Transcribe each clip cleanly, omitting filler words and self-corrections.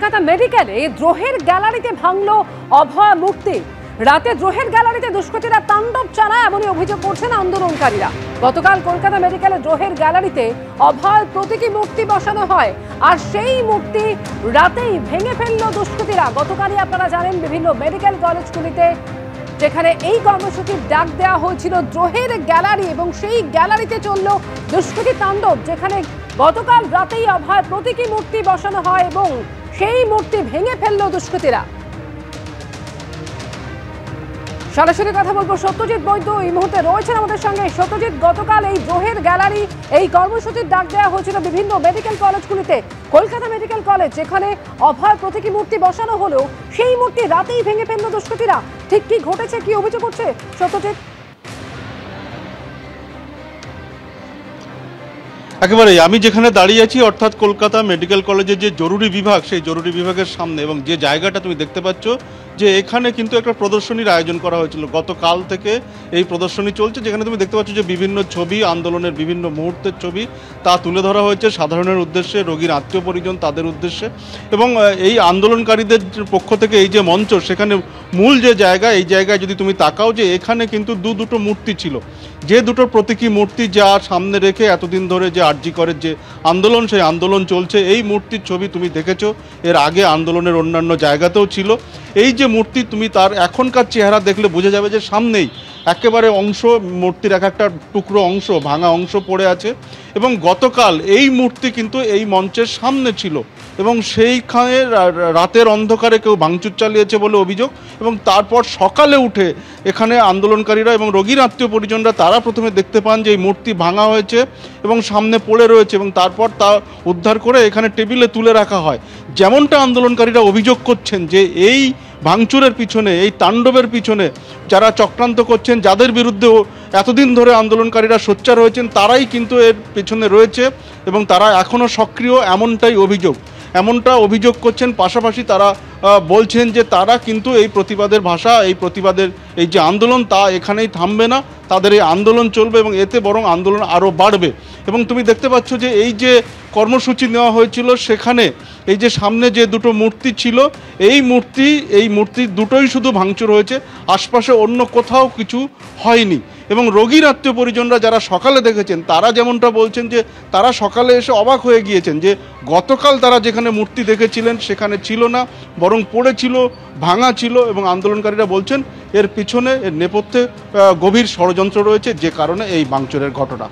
কলকাতা মেডিকেলে দ্রোহের গ্যালারিতে ভাঙল অভয় মূর্তি। রাতে দ্রোহের গ্যালারিতে দুষ্কৃতীরা তাণ্ডব চালায় এমনই অভিযোগ করছেন আন্দোলনকারীরা। গতকাল কলকাতা মেডিকেলে দ্রোহের গ্যালারিতে অভয় প্রতীকী মূর্তি বসানো হয়, আর সেই মূর্তি রাতেই ভেঙে ফেলল দুষ্কৃতীরা। গতকালই আপনারা জানেন বিভিন্ন মেডিকেল কলেজগুলিতে যেখানে এই কর্মসূচির ডাক দেওয়া হয়েছিল দ্রোহের গ্যালারি, এবং সেই গ্যালারিতে চলল দুষ্কৃতী তাণ্ডব, যেখানে গতকাল রাতেই অভয় প্রতীকী মূর্তি বসানো হয় এবং সেই মূর্তি ভেঙে ফেলল দুষ্কৃতীরা। সরাসরি কথা বলবো সত্যজিৎ বৈদ্য এই মুহূর্তে রয়েছেন আমাদের সঙ্গে। সত্যজিৎ, গতকাল এই দ্রোহের গ্যালারি এই কর্মসূচির ডাক দেওয়া হয়েছিল বিভিন্ন মেডিকেল কলেজগুলিতে। কলকাতা মেডিকেল কলেজ যেখানে অভয় প্রতীকী মূর্তি বসানো হলো, সেই মূর্তি রাতেই ভেঙে ফেলল দুষ্কৃতীরা। ঠিক কি ঘটেছে, কি অভিযোগ করছে সত্যজিৎ? একেবারেই আমি যেখানে দাঁড়িয়ে আছি, অর্থাৎ কলকাতা মেডিকেল কলেজের যে জরুরি বিভাগ, সেই জরুরি বিভাগের সামনে, এবং যে জায়গাটা তুমি দেখতে পাচ্ছ যে এখানে কিন্তু একটা প্রদর্শনীর আয়োজন করা হয়েছিল। গতকাল থেকে এই প্রদর্শনী চলছে, যেখানে তুমি দেখতে পাচ্ছ যে বিভিন্ন ছবি, আন্দোলনের বিভিন্ন মুহূর্তের ছবি তা তুলে ধরা হয়েছে সাধারণের উদ্দেশ্যে, রোগীর আত্মীয় পরিজন তাদের উদ্দেশ্যে। এবং এই আন্দোলনকারীদের পক্ষ থেকে এই যে মঞ্চ, সেখানে মূল যে জায়গা, এই জায়গায় যদি তুমি তাকাও যে এখানে কিন্তু দুটো মূর্তি ছিল, যে দুটো প্রতীকী মূর্তি যা সামনে রেখে এতদিন ধরে যে আরজি করের যে আন্দোলন, সেই আন্দোলন চলছে। এই মূর্তির ছবি তুমি দেখেছো, এর আগে আন্দোলনের অন্যান্য জায়গাতেও ছিল। এই যে মূর্তি, তুমি তার এখনকার চেহারা দেখলে বোঝা যাবে যে সামনেই একেবারে অংশ, মূর্তির এক একটা টুকরো অংশ, ভাঙা অংশ পড়ে আছে। এবং গতকাল এই মূর্তি কিন্তু এই মঞ্চের সামনে ছিল, এবং সেইখানে রাতের অন্ধকারে কেউ ভাঙচুর চালিয়েছে বলে অভিযোগ। এবং তারপর সকালে উঠে এখানে আন্দোলনকারীরা এবং রোগীর আত্মীয় পরিজনরা তারা প্রথমে দেখতে পান যে এই মূর্তি ভাঙা হয়েছে এবং সামনে পড়ে রয়েছে, এবং তারপর তা উদ্ধার করে এখানে টেবিলে তুলে রাখা হয়। যেমনটা আন্দোলনকারীরা অভিযোগ করছেন যে এই ভাঙচুরের পিছনে, এই তাণ্ডবের পিছনে যারা চক্রান্ত করছেন, যাদের বিরুদ্ধে এতদিন ধরে আন্দোলনকারীরা সোচ্চার হয়েছেন, তারাই কিন্তু এর পেছনে রয়েছে এবং তারা এখনও সক্রিয়, এমনটা অভিযোগ করছেন। পাশাপাশি তারা বলছেন যে তারা কিন্তু এই প্রতিবাদের ভাষা, এই প্রতিবাদের এই যে আন্দোলন, তা এখানেই থামবে না, তাদের এই আন্দোলন চলবে এবং এতে বরং আন্দোলন আরও বাড়বে। এবং তুমি দেখতে পাচ্ছ যে এই যে কর্মসূচি নেওয়া হয়েছিল, সেখানে এই যে সামনে যে দুটো মূর্তি ছিল, এই মূর্তি দুটোই শুধু ভাঙচুর হয়েছে, আশপাশে অন্য কোথাও কিছু হয়নি। এবং রোগীর আত্মীয় পরিজনরা যারা সকালে দেখেছেন, তারা যেমনটা বলছেন যে তারা সকালে এসে অবাক হয়ে গিয়েছেন যে গতকাল তারা যেখানে মূর্তি দেখেছিলেন সেখানে ছিল না, বরং পড়েছিল, ভাঙা ছিল। এবং আন্দোলনকারীরা বলছেন এর পিছনে, এর নেপথ্যে গভীর ষড়যন্ত্র রয়েছে, যে কারণে এই ভাঙচুরের ঘটনা।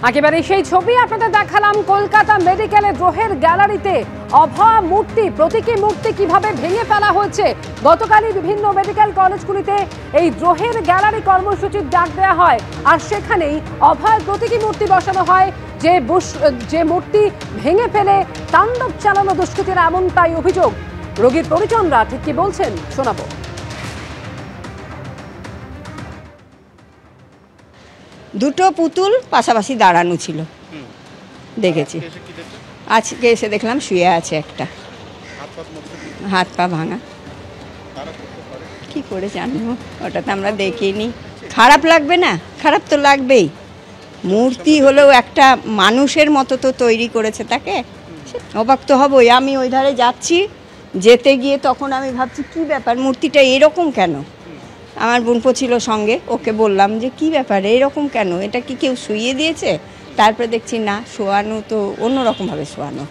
একেবারে সেই ছবি আপনাদের দেখালাম কলকাতা মেডিকেলে দ্রোহের গ্যালারিতে অভয় মূর্তি, প্রতীকী মূর্তি কিভাবে ভেঙে ফেলা হয়েছে। গতকালই বিভিন্ন মেডিকেল কলেজগুলিতে এই দ্রোহের গ্যালারি কর্মসূচির ডাক দেওয়া হয়, আর সেখানেই অভয় প্রতীকী মূর্তি বসানো হয়, যে মূর্তি ভেঙে ফেলে তাণ্ডব চালানো দুষ্কৃতীরা, এমনটাই অভিযোগ। রোগীর পরিজনরা ঠিক কি বলছেন শোনাবো। দুটো পুতুল পাশাপাশি দাঁড়ানো ছিল, দেখেছি। আজকে এসে দেখলাম শুয়ে আছে একটা, হাত পা ভাঙা। কি করে জানবো, ওটা তো আমরা দেখিনি। খারাপ লাগবে না? খারাপ তো লাগবেই। মূর্তি হলেও একটা মানুষের মতো তো তৈরি করেছে, তাকে অবাক তো হবই। আমি ওই ধারে যাচ্ছি, যেতে গিয়ে তখন আমি ভাবছি কি ব্যাপার, মূর্তিটা এরকম কেন। আমার বোনপো ছিল সঙ্গে, ওকে বললাম যে কি ব্যাপার, এরকম কেন, এটা কি কেউ শুইয়ে দিয়েছে? তারপরে দেখছি না, শোয়ানো তো অন্যরকমভাবে শোয়ানো।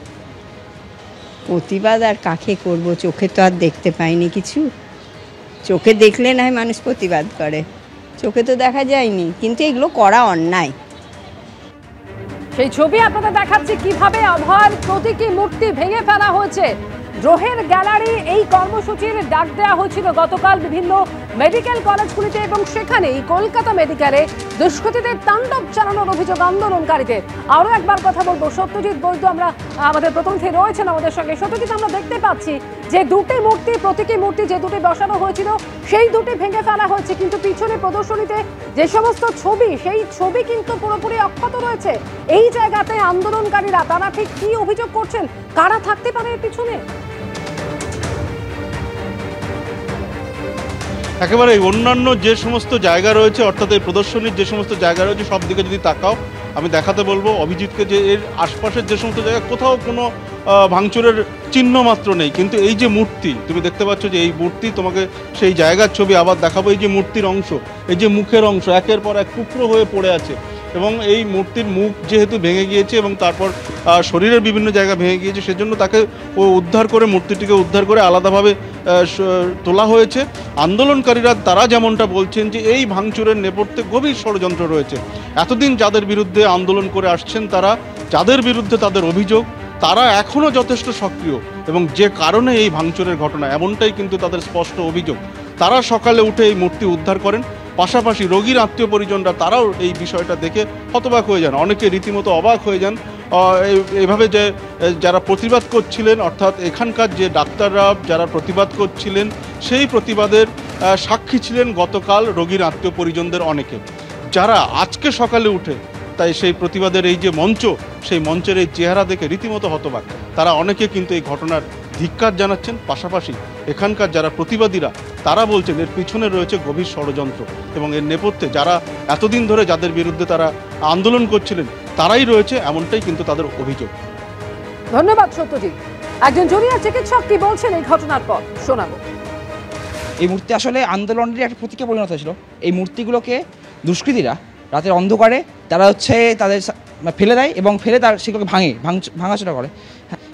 প্রতিবাদ আর কাকে করব, চোখে তো আর দেখতে পাইনি কিছু। চোখে দেখলে না হয় মানুষ প্রতিবাদ করে, চোখে তো দেখা যায়নি, কিন্তু এগুলো করা অন্যায়। সেই ছবি আপনাদের দেখাচ্ছি কিভাবে অভয় প্রতীকী মূর্তি ভেঙে ফেলা হয়েছে। দ্রোহের গ্যালারি এই কর্মসূচির ডাক দেওয়া হয়েছিল গতকাল বিভিন্ন মেডিকেল কলেজগুলিতে, এবং সেখানেই কলকাতা মেডিকেলে দুষ্কৃতীদের তাণ্ডব চালানোর অভিযোগ আন্দোলনকারীদের। আরও একবার কথা বলবো সত্যজিৎ বৈদ্য আমরা আমাদের প্রতিনিধি রয়েছেন আমাদের সঙ্গে। সত্যজিৎ, আমরা দেখতে পাচ্ছি যে দুটি মূর্তি, প্রতীকী মূর্তি যে দুটি বসানো হয়েছিল, সেই দুটি ভেঙে ফেলা হয়েছে, কিন্তু পিছনে প্রদর্শনীতে যে সমস্ত ছবি, সেই ছবি কিন্তু পুরোপুরি অক্ষত রয়েছে। এই জায়গাতে আন্দোলনকারীরা তারা ঠিক কি অভিযোগ করছেন, কারা থাকতে পারে এর পিছনে? একেবারে অন্যান্য যে সমস্ত জায়গা রয়েছে, অর্থাৎ এই প্রদর্শনীর যে সমস্ত জায়গা রয়েছে, সব দিকে যদি তাকাও, আমি দেখাতে বলবো অভিজিৎকে যে এর আশপাশের যে সমস্ত জায়গা কোথাও কোনো ভাঙচুরের চিহ্ন মাত্র নেই। কিন্তু এই যে মূর্তি তুমি দেখতে পাচ্ছ, যে এই মূর্তি, তোমাকে সেই জায়গার ছবি আবার দেখাবো। এই যে মূর্তির অংশ, এই যে মুখের অংশ একের পর এক টুকরো হয়ে পড়ে আছে, এবং এই মূর্তির মুখ যেহেতু ভেঙে গিয়েছে এবং তারপর শরীরের বিভিন্ন জায়গা ভেঙে গিয়েছে, সেজন্য তাকে উদ্ধার করে, মূর্তিটিকে উদ্ধার করে আলাদাভাবে তোলা হয়েছে। আন্দোলনকারীরা তারা যেমনটা বলছেন যে এই ভাঙচুরের নেপথ্যে গভীর ষড়যন্ত্র রয়েছে। এতদিন যাদের বিরুদ্ধে আন্দোলন করে আসছেন, তারা, যাদের বিরুদ্ধে তাদের অভিযোগ, তারা এখনও যথেষ্ট সক্রিয়, এবং যে কারণে এই ভাঙচুরের ঘটনা, এমনটাই কিন্তু তাদের স্পষ্ট অভিযোগ। তারা সকালে উঠে এই মূর্তি উদ্ধার করেন, পাশাপাশি রোগীর আত্মীয় পরিজনরা তারাও এই বিষয়টা দেখে হতবাক হয়ে যান, অনেকে রীতিমতো অবাক হয়ে যান। এইভাবে যে যারা প্রতিবাদ করছিলেন, অর্থাৎ এখানকার যে ডাক্তাররা যারা প্রতিবাদ করছিলেন, সেই প্রতিবাদের সাক্ষী ছিলেন গতকাল রোগীর আত্মীয় পরিজনদের অনেকে, যারা আজকে সকালে উঠে তাই সেই প্রতিবাদের এই যে মঞ্চ, সেই মঞ্চের এই চেহারা দেখে রীতিমতো হতবাক। তারা অনেকে কিন্তু এই ঘটনার ধিক্কার জানাচ্ছেন। পাশাপাশি এখানকার যারা প্রতিবাদীরা, তারা বলছেন এর পিছনে রয়েছে গভীর ষড়যন্ত্র, এবং এর নেপথ্যে যারা এতদিন ধরে যাদের বিরুদ্ধে তারা আন্দোলন করছিলেন, তারাই রয়েছে, এমনটাই কিন্তু তাদের অভিযোগ। ধন্যবাদ সত্যজিৎ। একজন জুনিয়র চিকিৎসক কি বলছেন এই ঘটনার পর শোনাবো। এই মূর্তি আসলে আন্দোলনের একটা প্রতীকে পরিণত হয়েছিল। এই মূর্তিগুলোকে দুষ্কৃতীরা রাতের অন্ধকারে তারা তাদের ফেলে দেয়, এবং ফেলে সেগুলোকে ভাঙাচোরা করে।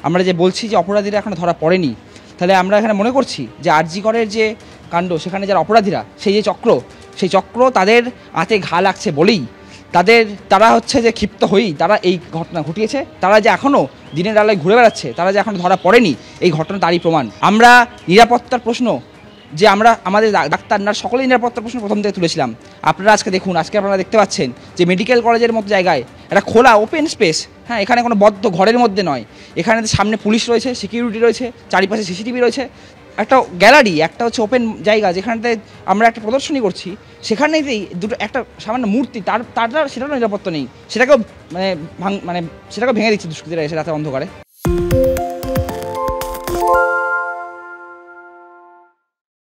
আমরা যে বলছি যে অপরাধীরা এখনো ধরা পড়েনি, তাহলে আমরা এখানে মনে করছি যে আরজি করের যে কাণ্ড, সেখানে যারা অপরাধীরা, সেই যে সেই চক্র তাদের হাতে ঘা লাগছে বলেই তারা যে ক্ষিপ্ত হয়েই তারা এই ঘটনা ঘটিয়েছে। তারা যে এখনও দিনের আলোয় ঘুরে বেড়াচ্ছে, তারা যে এখনও ধরা পড়েনি, এই ঘটনা তারই প্রমাণ। আমরা নিরাপত্তার প্রশ্ন, যে আমরা আমাদের ডাক্তার নার্স সকলেই নিরাপত্তার প্রশ্ন প্রথম থেকে তুলেছিলাম। আপনারা আজকে দেখুন, আজকে আপনারা দেখতে পাচ্ছেন যে মেডিকেল কলেজের মতো জায়গায় একটা খোলা ওপেন স্পেস, হ্যাঁ, এখানে কোনো বদ্ধ ঘরের মধ্যে নয়। এখানে সামনে পুলিশ রয়েছে, সিকিউরিটি রয়েছে, চারিপাশে সিসিটিভি রয়েছে, একটা গ্যালারি, একটা ওপেন জায়গা যেখানটাতে আমরা একটা প্রদর্শনী করছি, সেখানেই দুটো একটা সামান্য মূর্তি, সেটারও নিরাপত্তা নেই, সেটাকেও সেটাকেও ভেঙে দিচ্ছে দুষ্কৃতীরা এসে রাতে অন্ধকারে।